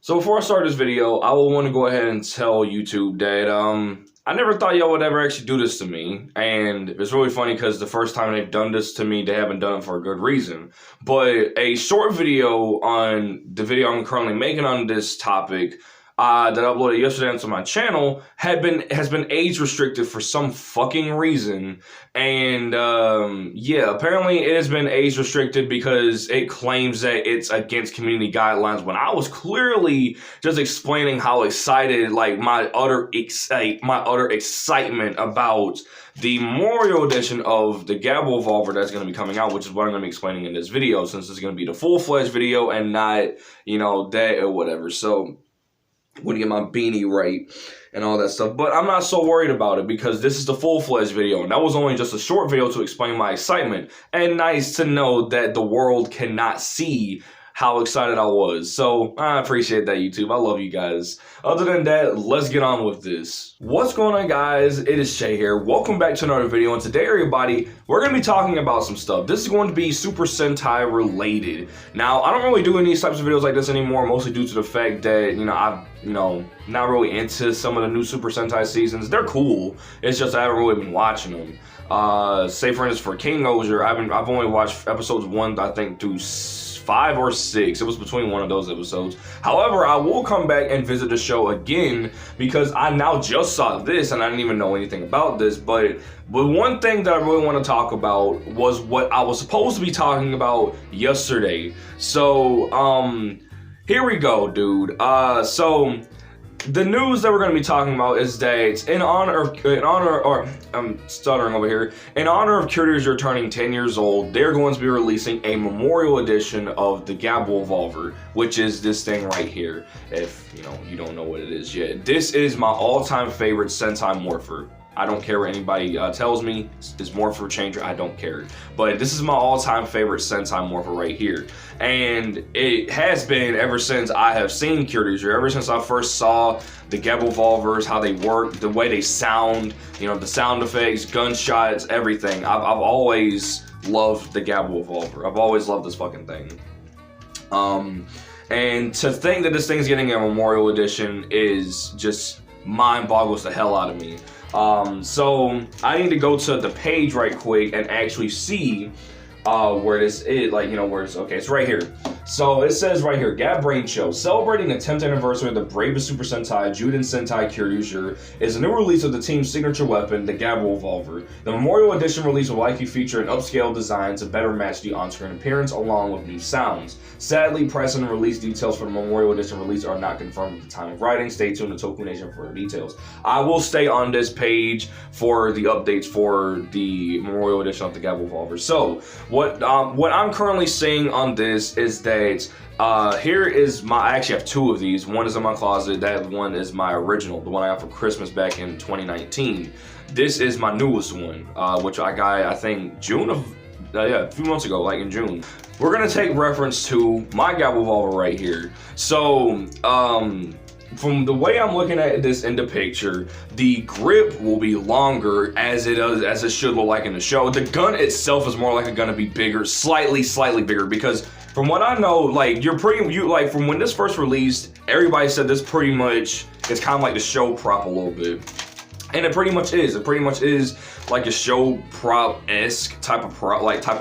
So before I start this video, I will want to go ahead and tell YouTube that I never thought y'all would ever actually do this to me. And it's really funny because the first time they've done this to me, they haven't done it for a good reason. But a short video on the video I'm currently making on this topic that I uploaded yesterday onto my channel has been age restricted for some fucking reason. And yeah, apparently it has been age restricted because it claims that it's against community guidelines, when I was clearly just explaining how excited, like my utter excitement about the Memorial Edition of the Gaburevolver that's going to be coming out, which is what I'm going to be explaining in this video, since it's going to be the full-fledged video and not, you know, that or whatever. So I'm going to get my beanie right and all that stuff. But I'm not so worried about it because this is the full-fledged video. And that was only just a short video to explain my excitement. And nice to know that the world cannot see how excited I was. So I appreciate that, YouTube. I love you guys. Other than that, let's get on with this. What's going on, guys? It is Shay here. Welcome back to another video. And today, everybody, we're going to be talking about some stuff. This is going to be Super Sentai related. Now, I don't really do any types of videos like this anymore, mostly due to the fact that, I've not really into some of the new Super Sentai seasons. They're cool. It's just I haven't really been watching them. Say for instance, for King-Ohger, I've only watched episodes 1, I think, through 5 or 6. It was between one of those episodes. However, I will come back and visit the show again because I now just saw this and I didn't even know anything about this. But one thing that I really want to talk about was what I was supposed to be talking about yesterday. So, here we go, dude. So the news that we're going to be talking about is that in honor of Kyoryuger turning 10 years old, they're going to be releasing a Memorial Edition of the Gaburevolver, which is this thing right here. If you don't know what it is yet, this is my all-time favorite Sentai Morpher. I don't care what anybody tells me. It's Morpher Changer. I don't care. But this is my all-time favorite Sentai Morpher right here. And it has been ever since I have seen Kyoryuger. Ever since I first saw the Gaburevolvers, how they work, the way they sound, the sound effects, gunshots, everything. I've always loved the Gaburevolver. I've always loved this fucking thing. And to think that this thing's getting a Memorial Edition is just mind boggles the hell out of me. So I need to go to the page right quick and actually see where this is, where it's, okay, it's right here. So it says right here, Gab Brain Show, celebrating the 10th anniversary of the bravest Super Sentai, Juden Sentai Kyoryuger, is a new release of the team's signature weapon, the Gaburevolver. The Memorial Edition release will likely feature an upscale design to better match the on-screen appearance, along with new sounds. Sadly, price and release details for the Memorial Edition release are not confirmed at the time of writing. Stay tuned to Toku Nation for details. I will stay on this page for the updates for the Memorial Edition of the Gaburevolver. So, what I'm currently seeing on this is that here is I actually have 2 of these. One is in my closet. That one is my original, the one I got for Christmas back in 2019. This is my newest one, which I got, I think, June of, a few months ago, like in June. We're gonna take reference to my Gaburevolver right here. So, from the way I'm looking at this in the picture, the grip will be longer as it should look like in the show. The gun itself is more like gonna be bigger, slightly bigger, because from what I know, from when this first released, everybody said this pretty much is kind of like the show prop a little bit. And it pretty much is. It pretty much is like a show prop-esque type of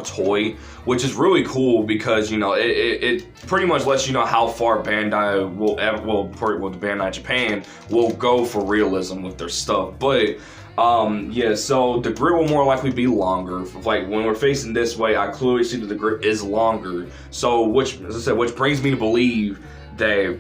toy, which is really cool because it pretty much lets you know how far Bandai Bandai Japan will go for realism with their stuff. But yeah, so the grip will more likely be longer. Like when we're facing this way, I clearly see that the grip is longer. So which, as I said, which brings me to believe that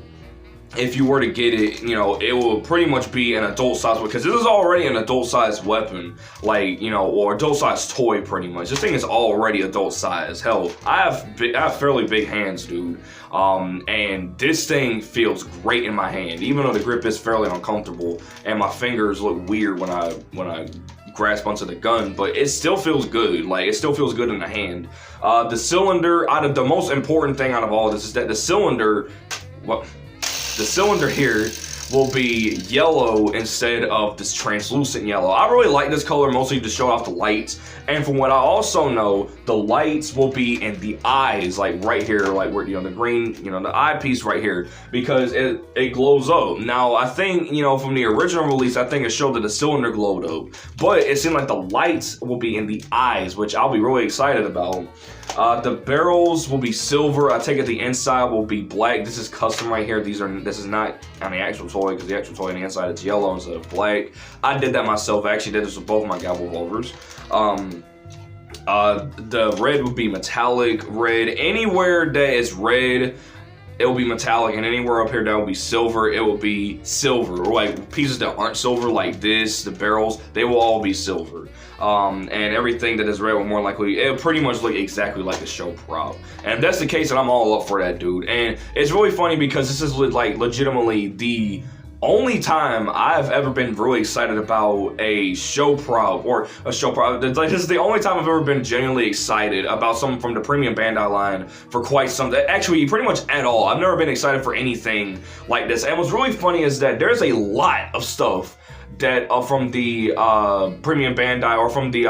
if you were to get it, it will pretty much be an adult size, because this is already an adult size weapon, or adult size toy pretty much. This thing is already adult size. Hell, I have fairly big hands, dude. And this thing feels great in my hand, even though the grip is fairly uncomfortable and my fingers look weird when I grasp onto the gun, but it still feels good. It still feels good in the hand. The cylinder, the most important thing out of all this is that the cylinder here will be yellow instead of this translucent yellow. I really like this color mostly to show off the lights. And from what I also know, the lights will be in the eyes, like right here, like where, you know, the green, you know, the eyepiece right here, because it glows up. Now, I think, you know, from the original release, I think it showed that the cylinder glowed up, but it seemed like the lights will be in the eyes, which I'll be really excited about. The barrels will be silver. I take it the inside will be black. This is custom right here. This is not on the actual toy, because the actual toy on the inside is yellow instead of black. I did that myself. I actually did this with both of my Gaburevolvers. The red would be metallic red. Anywhere that is red, it will be metallic, and anywhere up here that will be silver, it will be silver. Or like pieces that aren't silver, like this, the barrels, they will all be silver. And everything that is red will more likely, it'll pretty much look exactly like a show prop. And if that's the case, then I'm all up for that, dude. And it's really funny because this is like legitimately the only time I've ever been really excited about a show prop or a show prop. Like, this is the only time I've ever been genuinely excited about something from the premium Bandai line for quite some, actually pretty much at all. I've never been excited for anything like this. And what's really funny is that there's a lot of stuff that from the premium Bandai or from the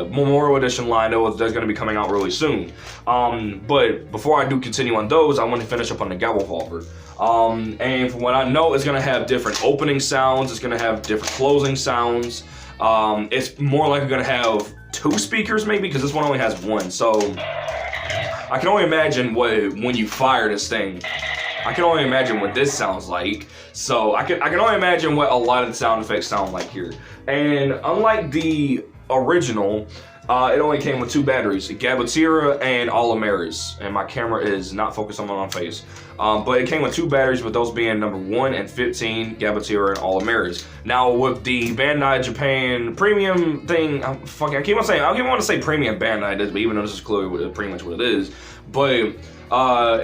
Memorial Edition line that's going to be coming out really soon. But before I do continue on those, I want to finish up on the Gaburevolver. And from what I know, it's going to have different opening sounds. It's going to have different closing sounds. It's more likely going to have 2 speakers maybe, because this one only has 1. So I can only imagine when you fire this thing. I can only imagine what this sounds like. So I can only imagine what a lot of the sound effects sound like here. And unlike the original, it only came with 2 batteries, Gaburevolver and Olimeris. And my camera is not focused on my face. But it came with 2 batteries, with those being number 1 and 15, Gaburevolver and Olimeris. Now with the Bandai Japan premium thing, I keep on want to say premium Bandai, but even though this is clearly pretty much what it is. But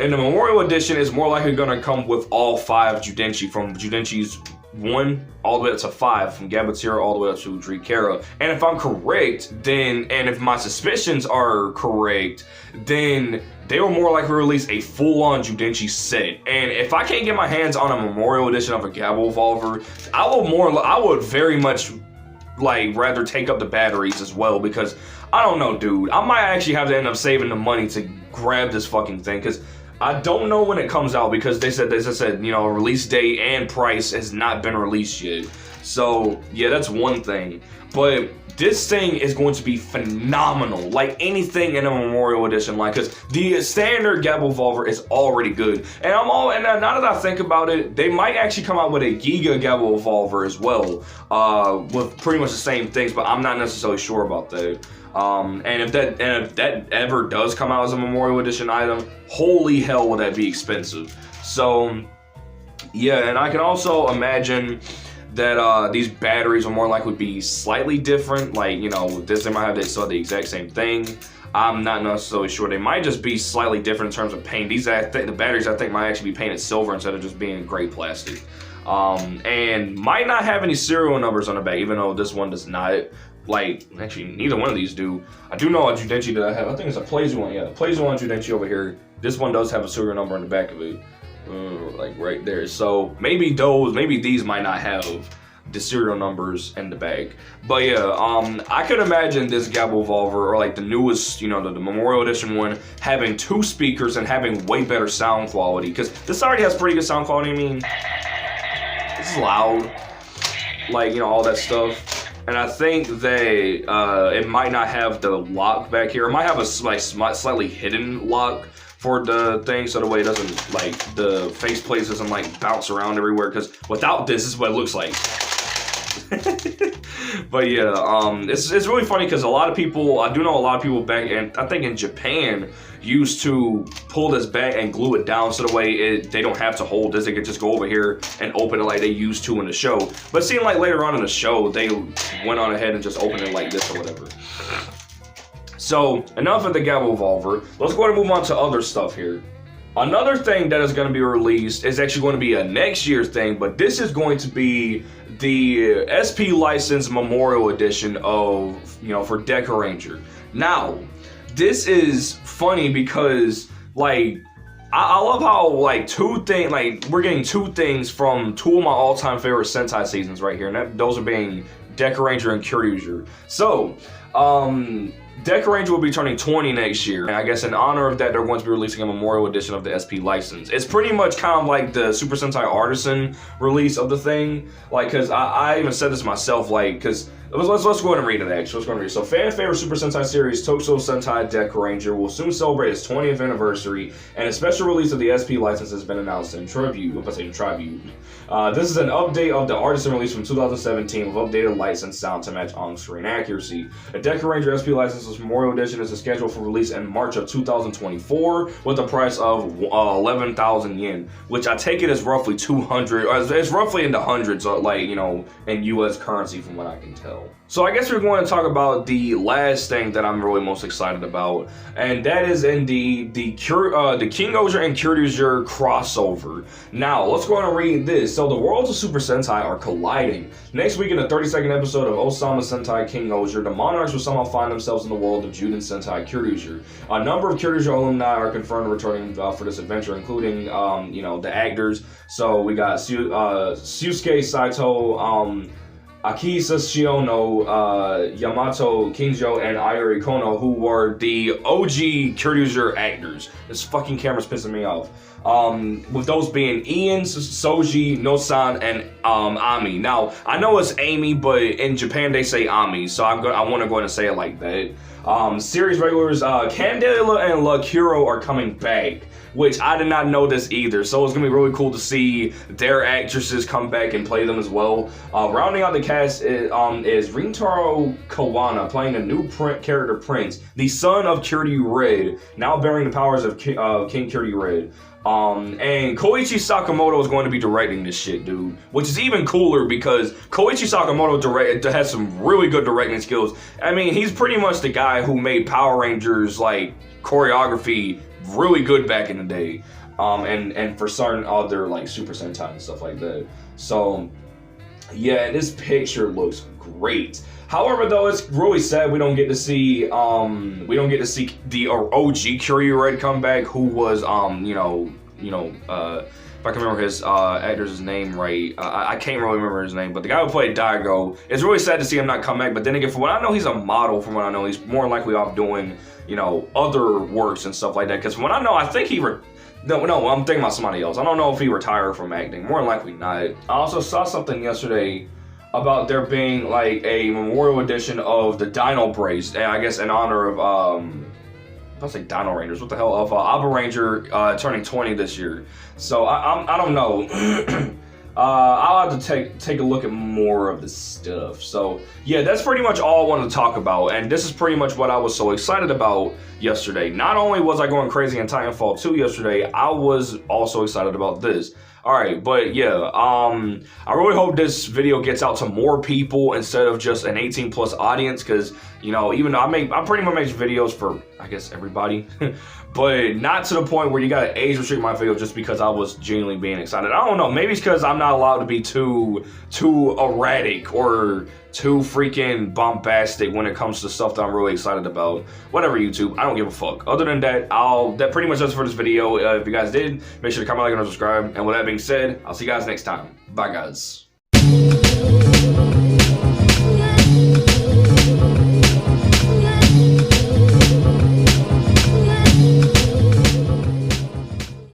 in the Memorial Edition, it's more likely going to come with all 5 Judenchi, from Judenchi's 1 all the way up to 5, from Gaburevolver all the way up to Drikera. And if I'm correct, then, and if my suspicions are correct, then they will more likely release a full-on Judenchi set. And if I can't get my hands on a Memorial Edition of a Gaburevolver, I would very much like rather take up the batteries as well, because I don't know, dude. I might actually have to end up saving the money to grab this fucking thing, because I don't know when it comes out, because they said, you know, release date and price has not been released yet. So yeah, that's one thing. But this thing is going to be phenomenal, like anything in a Memorial Edition line, because the standard Gaburevolver is already good. And now that I think about it, they might actually come out with a Giga Gaburevolver as well, with pretty much the same things, but I'm not necessarily sure about that. And if that ever does come out as a Memorial Edition item, holy hell will that be expensive. So yeah, and I can also imagine that these batteries will more likely be slightly different. Like, you know, with this they might have the exact same thing. I'm not necessarily sure. They might just be slightly different in terms of paint. The batteries I think might actually be painted silver instead of just being gray plastic. And might not have any serial numbers on the back, even though this one does not. Like, actually, neither one of these do. I do know a Judenchi that I have. I think it's a Plays one. Yeah, the Plays one Judenchi over here. This one does have a serial number on the back of it. Like right there. So maybe these might not have the serial numbers in the back. But yeah, I could imagine this Gaburevolver, or like the newest, you know, the Memorial Edition one, having 2 speakers and having way better sound quality, because this already has pretty good sound quality. I mean, it's loud, like, you know, all that stuff. And I think it might not have the lock back here. It might have a slightly hidden lock for the thing, so the way it doesn't, like, the faceplate doesn't like bounce around everywhere, because without this is what it looks like. But yeah, it's really funny, because I do know a lot of people back in, I think in Japan, used to pull this back and glue it down, so the way they don't have to hold this, they could just go over here and open it like they used to in the show. But it seemed like later on in the show, they went on ahead and just opened it like this or whatever. So enough of the Gaburevolver. Let's go ahead and move on to other stuff here. Another thing that is going to be released is actually going to be a next year's thing, but this is going to be the SP licensed Memorial Edition of, you know, for Dekaranger. Now, this is funny because, like, I love how like we're getting two things from two of my all-time favorite Sentai seasons right here, and those are being Kyoryuger and Kyoryuger. So, Kyoryuger will be turning 20 next year, and I guess in honor of that, they're going to be releasing a memorial edition of the SP license. It's pretty much kind of like the Super Sentai Artisan release of the thing, like, cause I even said this myself, like, cause let's go ahead and read it actually. Let's go ahead and read it. So, fan favorite Super Sentai series Tokusou Sentai Kyoryuger will soon celebrate its 20th anniversary, and a special release of the SP license has been announced in tribute. This is an update of the Artisan release from 2017 with updated lights and sound to match on-screen accuracy. The Kyoryuger SP license's Memorial Edition is scheduled for release in March of 2024 with a price of 11,000 yen, which I take it is roughly 200, or it's roughly in the hundreds, like, you know, in US currency from what I can tell. So I guess we're going to talk about the last thing that I'm really most excited about, and that is in the King-Ohger and Kyoryuger crossover. Now, let's go ahead and read this. So the worlds of Super Sentai are colliding. Next week in the 32nd episode of Osama Sentai King-Ohger, the Monarchs will somehow find themselves in the world of Juden Sentai Kyoryuger. A number of Kyoryuger alumni are confirmed returning for this adventure, including, you know, the actors. So we got Shusuke Saito, Akisa Shiono, Yamato Kinjo, and Ayuri Kono, who were the OG Kyoryuger actors. This fucking camera's pissing me off. With those being Ian, Soji, Nosan, and Ami. Now, I know it's Amy, but in Japan they say Ami, so I want to go ahead and say it like that. Series regulars Candela and Lakuro are coming back, which I did not know this either, so it's gonna be really cool to see their actresses come back and play them as well. Rounding out the cast is Rintaro Kawana playing a new character Prince, the son of Kyoryuger, now bearing the powers of King Kyoryuger. And Koichi Sakamoto is going to be directing this shit, dude, which is even cooler because Koichi Sakamoto has some really good directing skills. I mean, he's pretty much the guy who made Power Rangers like choreography really good back in the day, and for certain other like Super Sentai and stuff like that. So yeah, this picture looks great. However, though, it's really sad we don't get to see the OG Kyoryuger come back, who was if I can remember his actor's name right, I can't really remember his name, but the guy who played Daigo. It's really sad to see him not come back. But then again, from what I know, he's a model. From what I know, he's more likely off doing, you know, other works and stuff like that. Because from what I know, I think he no, I'm thinking about somebody else. I don't know if he retired from acting. More likely not. I also saw something yesterday about there being like a memorial edition of the Dino Brace, and I guess in honor of I was like Dino Rangers, what the hell, of Abba Ranger turning 20 this year. So I don't know. I'll have to take a look at more of this stuff. So yeah, that's pretty much all I wanted to talk about, and this is pretty much what I was so excited about yesterday. Not only was I going crazy in Titanfall 2 yesterday, I was also excited about this. Alright, but yeah, I really hope this video gets out to more people instead of just an 18+ audience, because, you know, even though I pretty much make videos for, I guess, everybody, but not to the point where you gotta age restrict my video just because I was genuinely being excited. I don't know, maybe it's because I'm not allowed to be too erratic or too freaking bombastic when it comes to stuff that I'm really excited about. Whatever, YouTube, I don't give a fuck. Other than that, that pretty much does it for this video. If you guys did, make sure to comment, like, and subscribe. And with that being said, I'll see you guys next time. Bye, guys.